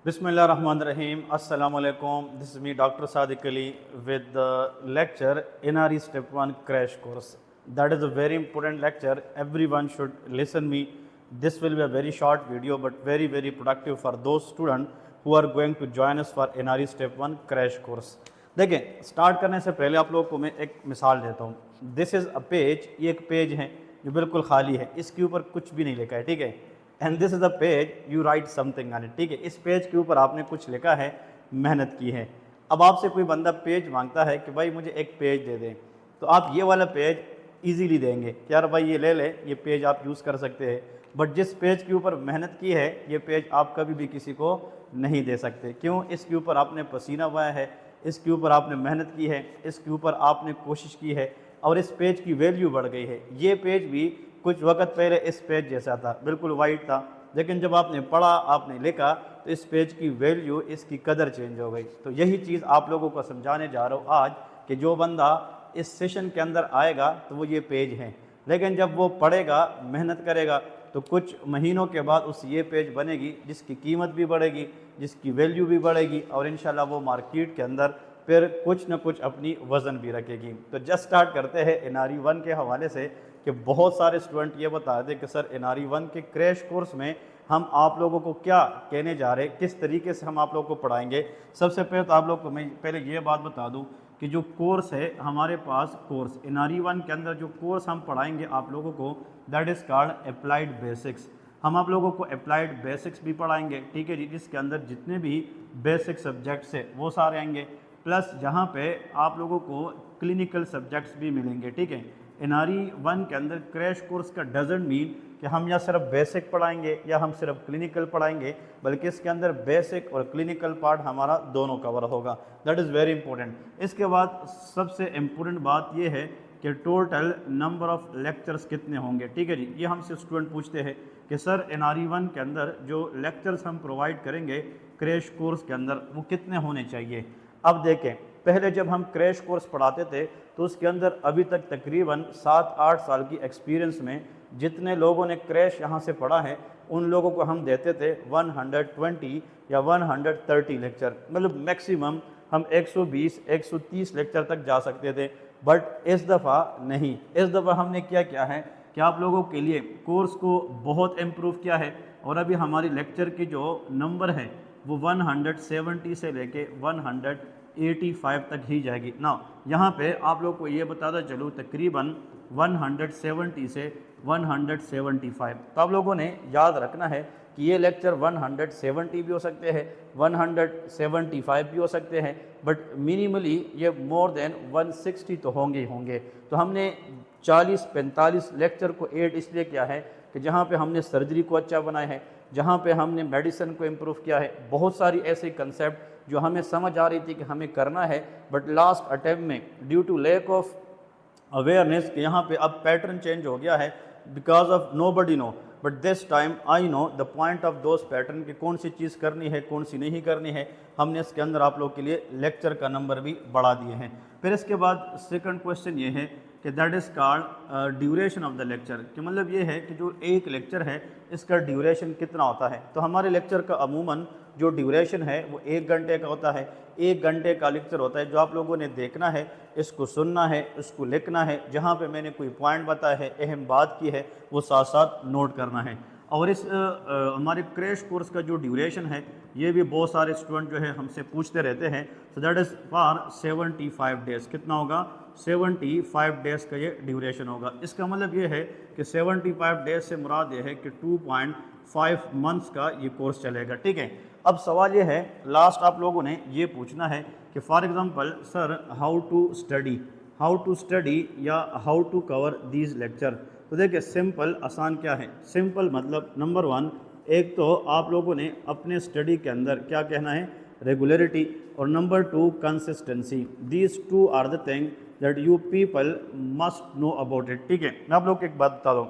Bismillahirrahmanirrahim. Assalamu alaikum. This is me, Dr. Sadiq Ali, with the lecture NRE Step 1 Crash Course. That is a very important lecture. Everyone should listen me. This will be a very short video, but very, very productive for those students who are going to join us for NRE Step 1 Crash Course. देखें, start करने से पहले आप लोगों को मैं एक मिसाल देता हूँ. This is a page. ये एक पेज है जो बिल्कुल खाली है. इसके ऊपर कुछ भी नहीं लिखा है, ठीक है. And this is the page, you right something on it, ठीक है. इस पेज के ऊपर आपने कुछ लिखा है, मेहनत की है. अब आपसे कोई बंदा पेज मांगता है कि भाई मुझे एक पेज दे दें, तो आप ये वाला पेज इजीली देंगे कि यार भाई ये ले ले, ये पेज आप यूज़ कर सकते हैं. बट जिस पेज के ऊपर मेहनत की है, ये पेज आप कभी भी किसी को नहीं दे सकते. क्यों? इसके ऊपर आपने पसीना बहाया है, इसके ऊपर आपने मेहनत की है, इसके ऊपर आपने कोशिश की है और इस पेज की वैल्यू बढ़ गई है. ये पेज भी कुछ वक्त पहले इस पेज जैसा था, बिल्कुल वाइट था, लेकिन जब आपने पढ़ा, आपने लिखा, तो इस पेज की वैल्यू, इसकी कदर चेंज हो गई. तो यही चीज़ आप लोगों को समझाने जा रहा हूँ आज कि जो बंदा इस सेशन के अंदर आएगा तो वो ये पेज है, लेकिन जब वो पढ़ेगा, मेहनत करेगा, तो कुछ महीनों के बाद उस ये पेज बनेगी जिसकी कीमत भी बढ़ेगी, जिसकी वैल्यू भी बढ़ेगी और इंशाल्लाह वो मार्केट के अंदर फिर कुछ न कुछ अपनी वज़न भी रखेगी. तो जस्ट स्टार्ट करते हैं NRE 1 के हवाले से कि बहुत सारे स्टूडेंट ये बता रहे थे कि सर NRE 1 के क्रैश कोर्स में हम आप लोगों को क्या कहने जा रहे हैं, किस तरीके से हम आप लोगों को पढ़ाएंगे. सबसे पहले तो आप लोग को मैं पहले ये बात बता दूं कि जो कोर्स है हमारे पास, कोर्स NRE 1 के अंदर जो कोर्स हम पढ़ाएंगे आप लोगों को, that is called applied basics. हम आप लोगों को अप्लाइड बेसिक्स भी पढ़ाएंगे, ठीक है जी, जिसके अंदर जितने भी बेसिक सब्जेक्ट्स है वो सारे आएंगे, प्लस जहाँ पे आप लोगों को क्लिनिकल सब्जेक्ट्स भी मिलेंगे, ठीक है. NRE 1 के अंदर क्रैश कोर्स का डजंट मीन कि हम या सिर्फ बेसिक पढ़ाएंगे या हम सिर्फ क्लिनिकल पढ़ाएंगे, बल्कि इसके अंदर बेसिक और क्लिनिकल पार्ट हमारा दोनों कवर होगा. That is very important. इसके बाद सबसे इम्पोर्टेंट बात यह है कि टोटल नंबर ऑफ़ लेक्चर्स कितने होंगे, ठीक है जी. ये हमसे स्टूडेंट पूछते हैं कि सर NRE 1 के अंदर जो लेक्चर्स हम प्रोवाइड करेंगे क्रैश कोर्स के अंदर वो कितने होने चाहिए. अब देखें, पहले जब हम क्रैश कोर्स पढ़ाते थे तो उसके अंदर अभी तक तकरीबन 7-8 साल की एक्सपीरियंस में जितने लोगों ने क्रैश यहाँ से पढ़ा है उन लोगों को हम देते थे 120 या 130 लेक्चर, मतलब मैक्सिमम हम 120-130 लेक्चर तक जा सकते थे. बट इस दफ़ा नहीं. इस दफ़ा हमने क्या है कि आप लोगों के लिए कोर्स को बहुत इम्प्रूव किया है और अभी हमारी लेक्चर की जो नंबर है वो 170 से लेके 185 तक ही जाएगी ना. यहाँ पे आप लोग को ये बताता चलूँ तकरीबन 170 से 175. तो आप लोगों ने याद रखना है कि ये लेक्चर 170 भी हो सकते हैं, 175 भी हो सकते हैं, बट मिनिमली ये मोर देन 160 तो होंगे ही होंगे. तो हमने 40-45 लेक्चर को ऐड इसलिए किया है कि जहाँ पे हमने सर्जरी को अच्छा बनाया है, जहाँ पे हमने मेडिसिन को इम्प्रूव किया है, बहुत सारी ऐसे कंसेप्ट जो हमें समझ आ रही थी कि हमें करना है, बट लास्ट अटैम्प्ट में due to lack of awareness कि यहाँ पे अब पैटर्न चेंज हो गया है because of nobody know, but this time I know the point of those pattern कि कौन सी चीज़ करनी है, कौन सी नहीं करनी है. हमने इसके अंदर आप लोग के लिए लेक्चर का नंबर भी बढ़ा दिए हैं. फिर इसके बाद सेकंड क्वेश्चन ये है कि that is called duration of the lecture, कि मतलब ये है कि जो एक लेक्चर है इसका ड्यूरेशन कितना होता है. तो हमारे लेक्चर का अमूमन जो ड्यूरेशन है वो 1 घंटे का होता है. 1 घंटे का लेक्चर होता है जो आप लोगों ने देखना है, इसको सुनना है, इसको लिखना है, जहाँ पे मैंने कोई पॉइंट बताया है, अहम बात की है, वो साथ साथ नोट करना है. और इस हमारे क्रैश कोर्स का जो ड्यूरेशन है ये भी बहुत सारे स्टूडेंट जो है हमसे पूछते रहते हैं. So that is for 75 days. कितना होगा? 75 डेज़ का ये ड्यूरेशन होगा. इसका मतलब ये है कि 75 डेज़ से मुराद ये है कि 2.5 मंथ्स का ये कोर्स चलेगा, ठीक है. अब सवाल ये है, लास्ट आप लोगों ने ये पूछना है कि for example sir how to study या how to cover these lecture. तो देखिए सिंपल आसान क्या है. सिंपल मतलब नंबर 1, एक तो आप लोगों ने अपने स्टडी के अंदर क्या कहना है, रेगुलरिटी, और number 2 consistency. These 2 are the thing that you people must know about it, ठीक है. मैं आप लोग को एक बात बता दूँ,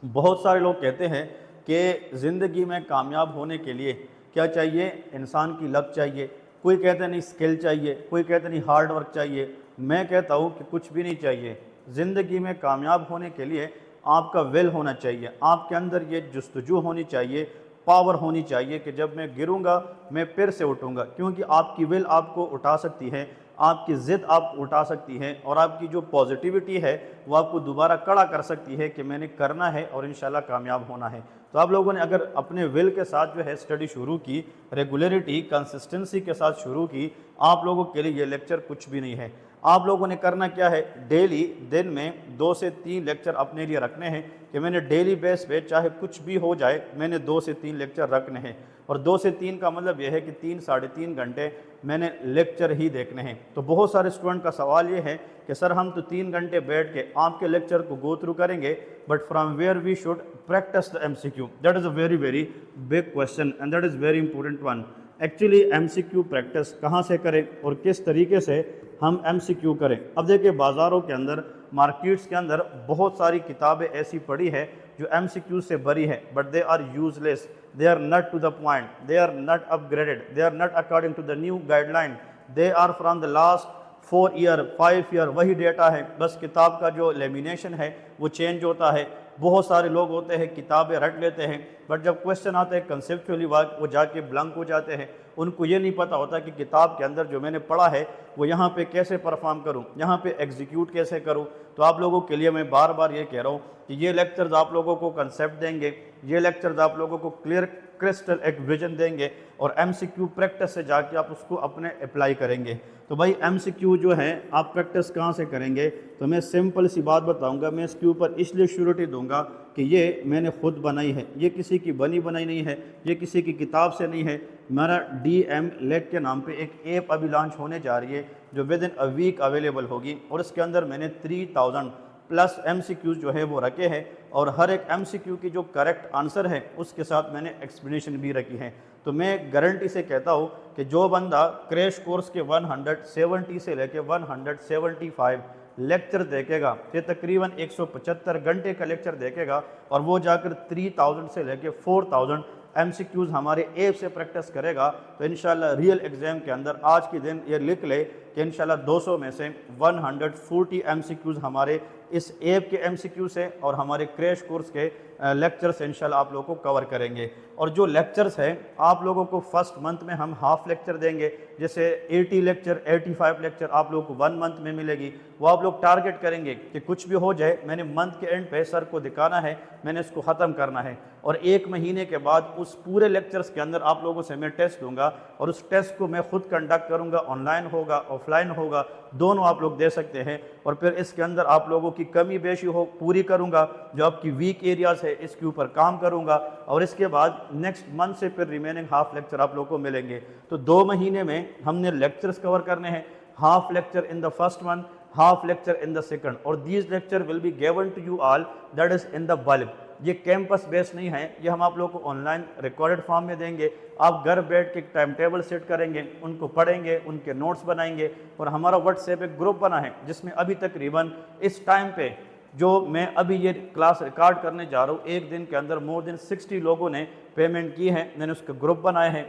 बहुत सारे लोग कहते हैं कि ज़िंदगी में कामयाब होने के लिए क्या चाहिए, इंसान की लक चाहिए. कोई कहता नहीं स्किल चाहिए, कोई कहता नहीं हार्ड वर्क चाहिए. मैं कहता हूँ कि कुछ भी नहीं चाहिए. ज़िंदगी में कामयाब होने के लिए आपका विल होना चाहिए, आपके अंदर ये जुस्तजू होनी चाहिए, पावर होनी चाहिए कि जब मैं गिरूंगा मैं फिर से उठूंगा, क्योंकि आपकी विल आपको उठा सकती है, आपकी ज़िद आप उठा सकती है, और आपकी जो पॉजिटिविटी है वो आपको दोबारा खड़ा कर सकती है कि मैंने करना है और इंशाल्लाह कामयाब होना है। तो आप लोगों ने अगर अपने विल के साथ जो है स्टडी शुरू की, रेगुलरिटी कंसिस्टेंसी के साथ शुरू की, आप लोगों के लिए ये लेक्चर कुछ भी नहीं है। आप लोगों ने करना क्या है, डेली दिन में 2 से 3 लेक्चर अपने लिए रखने हैं कि मैंने डेली बेस पे चाहे कुछ भी हो जाए मैंने 2 से 3 लेक्चर रखने हैं। और 2 से 3 का मतलब यह है कि 3 साढ़े 3 घंटे मैंने लेक्चर ही देखने हैं। तो बहुत सारे स्टूडेंट का सवाल ये है कि सर हम तो 3 घंटे बैठ के आपके लेक्चर को गो थ्रू करेंगे, but from where we should practice the MCQ। That is a very very big question and that is very important one. Actually MCQ practice कहाँ से करें और किस तरीके से हम MCQ करें। अब देखिए बाज़ारों के अंदर, मार्केट्स के अंदर बहुत सारी किताबें ऐसी पड़ी है जो MCQ से भरी है, but they are useless, they are not to the point, they are not upgraded, they are not according to the new guideline, they are from the last 4 year 5 year वही डेटा है, बस किताब का जो lamination है वो change होता है। बहुत सारे लोग होते हैं किताबें रट लेते हैं, बट जब क्वेश्चन आते हैं कंसेप्चुअली वो जाके ब्लैंक हो जाते हैं। उनको ये नहीं पता होता कि किताब के अंदर जो मैंने पढ़ा है वो यहाँ पे कैसे परफॉर्म करूँ, यहाँ पे एग्जीक्यूट कैसे करूँ। तो आप लोगों के लिए मैं बार बार ये कह रहा हूँ कि ये लेक्चर्स आप लोगों को कंसेप्ट देंगे, ये लेक्चर्स आप लोगों को क्लियर क्रिस्टल एक विजन देंगे, और MCQ प्रैक्टिस से जाके आप उसको अपने अप्लाई करेंगे। तो भाई MCQ जो है आप प्रैक्टिस कहाँ से करेंगे, तो मैं सिंपल सी बात बताऊंगा। मैं इसके ऊपर इसलिए श्योरिटी दूंगा कि ये मैंने खुद बनाई है, ये किसी की बनी बनाई नहीं है, ये किसी की किताब से नहीं है। मेरा DM लेक के नाम पे एक ऐप अभी लॉन्च होने जा रही है जो within a week available होगी, और इसके अंदर मैंने 3000 प्लस MCQ जो है वो रखे हैं, और हर एक MCQ की जो करेक्ट आंसर है उसके साथ मैंने एक्सप्लेनेशन भी रखी है। तो मैं गारंटी से कहता हूँ कि जो बंदा क्रैश कोर्स के 170 से लेके 175 लेक्चर देखेगा, ये तकरीबन 175 घंटे का लेक्चर देखेगा, और वो जाकर 3000 से लेके 4000 MCQs हमारे ऐप से प्रैक्टिस करेगा, तो इंशाल्लाह रियल एग्ज़ाम के अंदर आज के दिन ये लिख ले कि इंशाल्लाह 200 में से 140 MCQs हमारे इस ऐप के MCQ से और हमारे क्रैश कोर्स के लेक्चर से इंशाल्लाह आप लोगों को कवर करेंगे। और जो लेक्चर्स हैं आप लोगों को फर्स्ट मंथ में हम हाफ लेक्चर देंगे, जैसे 80 लेक्चर 85 लेक्चर आप लोगों को 1 मंथ में मिलेगी। वो आप लोग टारगेट करेंगे कि कुछ भी हो जाए मैंने मंथ के एंड पे सर को दिखाना है, मैंने इसको ख़त्म करना है, और 1 महीने के बाद उस पूरे लेक्चर्स के अंदर आप लोगों से मैं टेस्ट लूँगा, और उस टेस्ट को मैं खुद कंडक्ट करूँगा, ऑनलाइन होगा ऑफलाइन होगा, दोनों आप लोग दे सकते हैं। और फिर इसके अंदर आप लोगों की कमी बेशी हो पूरी करूँगा, जो आपकी वीक एरियाज़ है इसके ऊपर काम करूँगा, और इसके बाद नेक्स्ट मंथ से फिर रिमेनिंग हाफ लेक्चर आप लोगों को मिलेंगे। तो 2 महीने में हमने लेक्चर्स कवर करने हैं, half lecture in the first month, half lecture in the second, और these lecture will be given to you all, that is in the bulk. ये कैंपस बेस्ड नहीं है, ये हम आप लोगों को ऑनलाइन रिकॉर्डेड फॉर्म में देंगे। आप घर बैठ के टाइम टेबल सेट करेंगे, उनको पढ़ेंगे, उनके नोट्स बनाएंगे, और हमारा व्हाट्सएप एक ग्रुप बना है जिसमें अभी तकरीबन इस टाइम पे जो मैं अभी ये क्लास रिकॉर्ड करने जा रहा हूँ, एक दिन के अंदर मोर देन 60 लोगों ने पेमेंट की है। मैंने उसका ग्रुप बनाए हैं,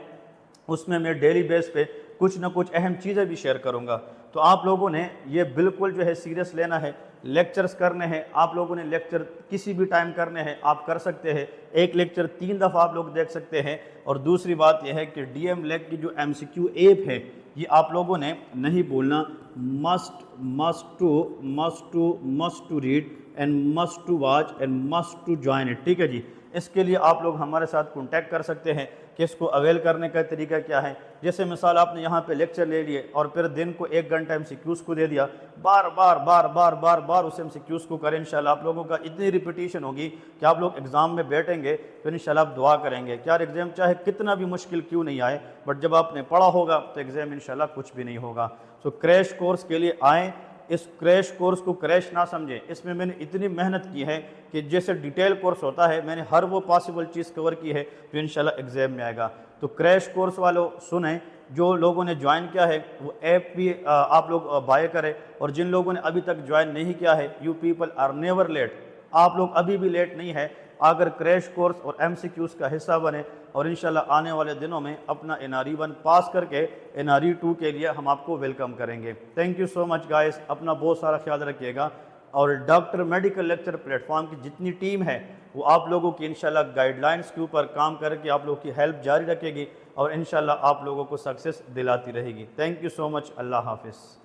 उसमें मैं डेली बेस पे कुछ ना कुछ अहम चीज़ें भी शेयर करूँगा। तो आप लोगों ने ये बिल्कुल जो है सीरियस लेना है, लेक्चर्स करने हैं। आप लोगों ने लेक्चर किसी भी टाइम करने हैं, आप कर सकते हैं। एक लेक्चर 3 दफ़ा आप लोग देख सकते हैं। और दूसरी बात यह है कि DM लेक की जो MCQ ऐप है ये आप लोगों ने नहीं बोलना, must to read and must to watch and must to join it. ठीक है जी, इसके लिए आप लोग हमारे साथ कांटेक्ट कर सकते हैं कि इसको अवेल करने का तरीका क्या है। जैसे मिसाल आपने यहाँ पे लेक्चर ले लिए और फिर दिन को 1 घंटा MCQs को दे दिया, बार बार उस MCQs को करें। इंशाल्लाह आप लोगों का इतनी रिपीटिशन होगी कि आप लोग एग्ज़ाम में बैठेंगे तो इंशाल्लाह आप दुआ करेंगे कि यार एग्ज़ाम चाहे कितना भी मुश्किल क्यों नहीं आए, बट जब आपने पढ़ा होगा तो एग्ज़ाम इंशाल्लाह कुछ भी नहीं होगा। सो क्रैश कोर्स के लिए आएँ, इस क्रैश कोर्स को क्रैश ना समझें। इसमें मैंने इतनी मेहनत की है कि जैसे डिटेल कोर्स होता है, मैंने हर वो पॉसिबल चीज़ कवर की है जो इंशाल्लाह एग्ज़ाम में आएगा। तो क्रैश कोर्स वालों सुने, जो लोगों ने ज्वाइन किया है वो ऐप भी आप लोग बाय करें, और जिन लोगों ने अभी तक ज्वाइन नहीं किया है, you people are never late, आप लोग अभी भी लेट नहीं है। अगर क्रैश कोर्स और MCQs का हिस्सा बने और इंशाल्लाह आने वाले दिनों में अपना NRE 1 पास करके NRE 2 के लिए हम आपको वेलकम करेंगे। Thank you so much guys, अपना बहुत सारा ख्याल रखिएगा। और डॉक्टर मेडिकल लेक्चर प्लेटफॉर्म की जितनी टीम है वो आप लोगों की इंशाल्लाह गाइडलाइंस के ऊपर काम करके आप लोगों की हेल्प जारी रखेगी और इंशाल्लाह आप लोगों को सक्सेस दिलाती रहेगी। Thank you so much. अल्लाह हाफिज़।